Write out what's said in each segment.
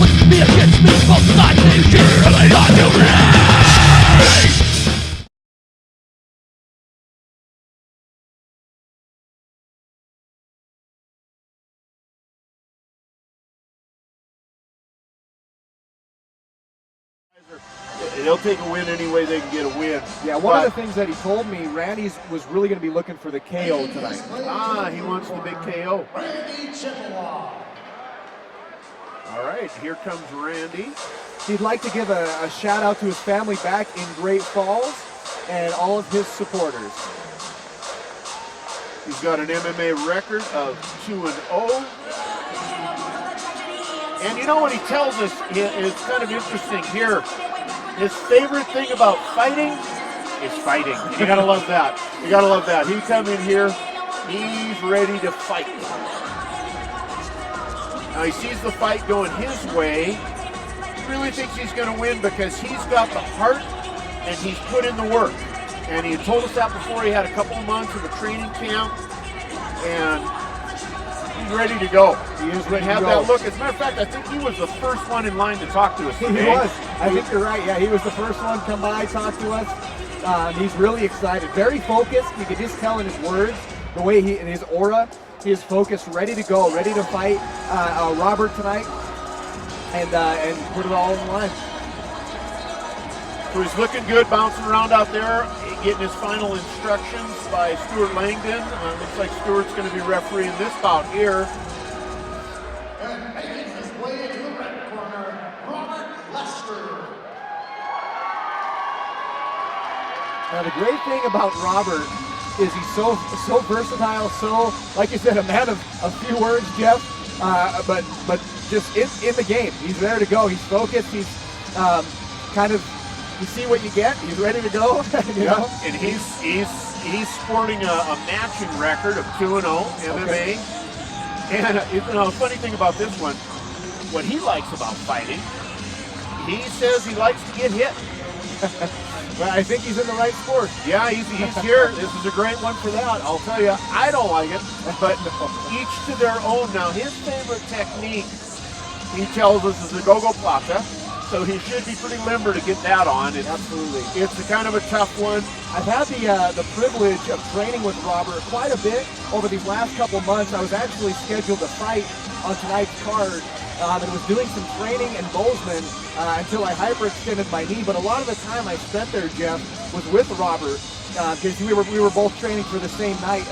with me against me, both sides they share and they are to raise. They'll take a win any way they can get a win. Yeah, one of the things that he told me, Randy was really going to be looking for the KO tonight. He wants the big KO. Chippewa. All right, here comes Randy. He'd like to give a shout out to his family back in Great Falls and all of his supporters. He's got an MMA record of 2-0. And you know what he tells us is kind of interesting here. His favorite thing about fighting is fighting. You gotta love that. You gotta love that. He come in here, he's ready to fight. Now he sees the fight going his way. He really thinks he's gonna win because he's got the heart and he's put in the work. And he had told us that before. He had a couple of months of a training camp and he's ready to go. He is ready to have go. That look. As a matter of fact, I think he was the first one in line to talk to us today. He was. I think you're right. Yeah, he was the first one to come by, talk to us. He's really excited. Very focused. You could just tell in his words, the way in his aura, he is focused, ready to go, ready to fight Robert tonight and put it all in line. So he's looking good, bouncing around out there, getting his final instructions by Stuart Langdon. Looks like Stuart's going to be refereeing this bout here. And making his way into the red corner, Robert Lester. Now the great thing about Robert is he's so versatile, so, like you said, a man of a few words, Jeff, but just in the game. He's there to go. He's focused. He's you see what you get. He's ready to go. You know? And he's sporting a matching record of 2-0 MMA. Okay. And the funny thing about this one, what he likes about fighting, he says he likes to get hit. Well, I think he's in the right sport. Yeah, he's here. This is a great one for that. I'll tell you, I don't like it, but each to their own. Now, his favorite technique, he tells us, is the go-go plata. So he should be pretty limber to get that on. Absolutely. It's a kind of a tough one. I've had the privilege of training with Robert quite a bit over these last couple months. I was actually scheduled to fight on tonight's card and was doing some training in Bozeman until I hyperextended my knee. But a lot of the time I spent there, Jeff, was with Robert because we were both training for the same night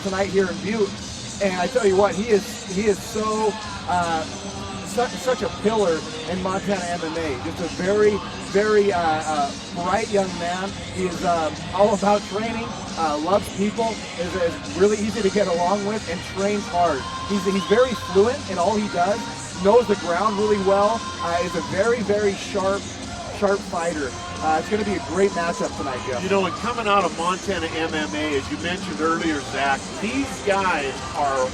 tonight here in Butte. And I tell you what, he is so such a pillar in Montana MMA. Just a very, very bright young man. He is all about training, loves people, is really easy to get along with, and trains hard. He's very fluent in all he does, knows the ground really well, is a very, very sharp fighter. It's going to be a great matchup tonight, Jeff. You know, and coming out of Montana MMA, as you mentioned earlier, Zach, these guys are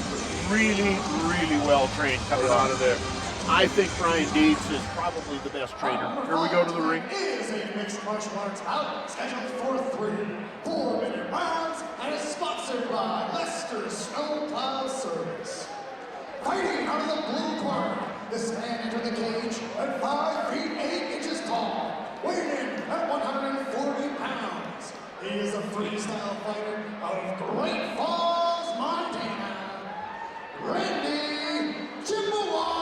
really, really well trained coming out of there. I think Brian Dietz is probably the best trainer. Here we go to the ring. Is a mixed martial arts bout scheduled for 3 4-minute rounds and is sponsored by Lester Snowplow Service. Fighting out of the blue corner, this man entered the cage at 5 feet 8 inches tall, weighing in at 140 pounds. He is a freestyle fighter out of Great Falls, Montana. Randy Chippewa.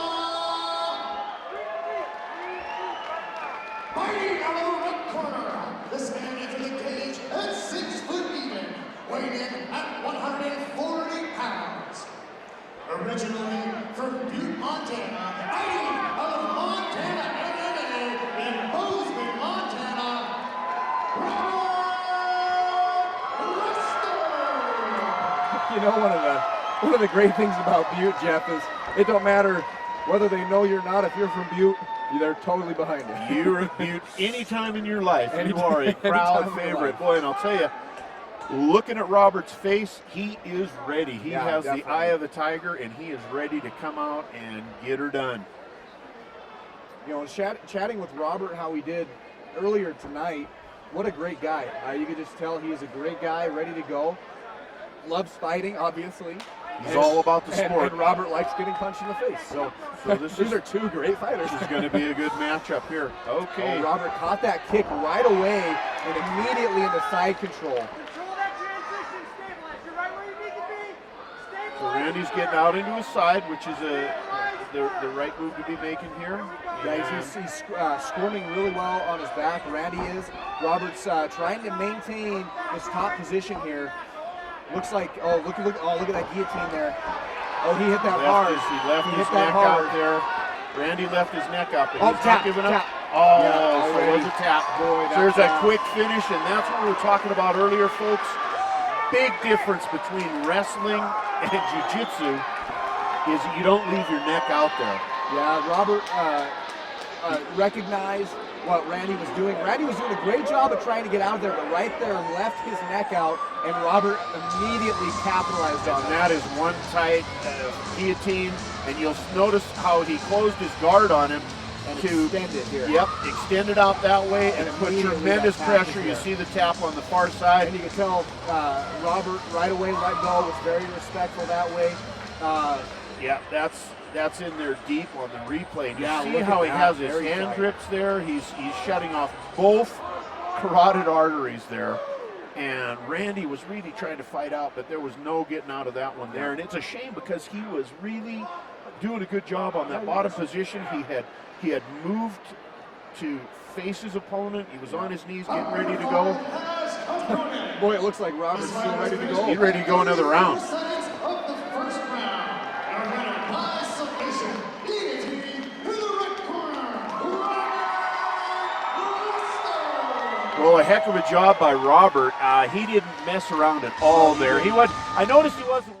Fighting out of the red corner, this man entered the cage at 6 foot even, weighing in at 140 pounds. Originally from Butte, Montana, fighting out of Montana MMA in Bozeman, Montana, Robert Lester. You know, one of the great things about Butte, Jeff, is it don't matter whether they know you're not. If you're from Butte, they're totally behind you. You're a Butte anytime in your life. You are a crowd favorite. Boy, and I'll tell you, looking at Robert's face, he is ready. He has definitely the eye of the tiger, and he is ready to come out and get her done. You know, chatting with Robert how he did earlier tonight, what a great guy. You could just tell he is a great guy, ready to go. Loves fighting, obviously. He's all about the sport. And Robert likes getting punched in the face. So these are two great fighters. This is going to be a good matchup here. Okay. Oh, Robert caught that kick right away and immediately into side control. So Randy's getting out into his side, which is the right move to be making here. Yeah, he's squirming really well on his back. Randy is. Robert's trying to maintain his top position here. Looks like, look at that guillotine there. Oh, he hit that hard. He left his neck out there. Randy left his neck up. And he's tap, not giving up. tap. Oh, Yeah, so it was a tap. Boy, So there's that quick finish, and that's what we were talking about earlier, folks. Big difference between wrestling and jiu-jitsu is you don't leave your neck out there. Yeah, Robert recognized what Randy was doing. Randy was doing a great job of trying to get out of there, but right there left his neck out, and Robert immediately capitalized on And that is one tight guillotine, and you'll notice how he closed his guard on him and to extend it here. Yep, extend it out that way and put immediately tremendous that tap pressure. is You there. see the tap on the far side. And you can tell Robert right away let go, was very respectful that way. Yeah, that's in there deep on the replay. You Yeah, see look how at he that, has his very hand tight. grips there. He's shutting off both carotid arteries there. And Randy was really trying to fight out, but there was no getting out of that one there. And it's a shame because he was really doing a good job on that bottom position. He had moved to face his opponent. He was on his knees getting ready to go. Boy, it looks like Robert's still ready to go. He's ready to go another round. Well, a heck of a job by Robert. He didn't mess around at all there. I noticed he wasn't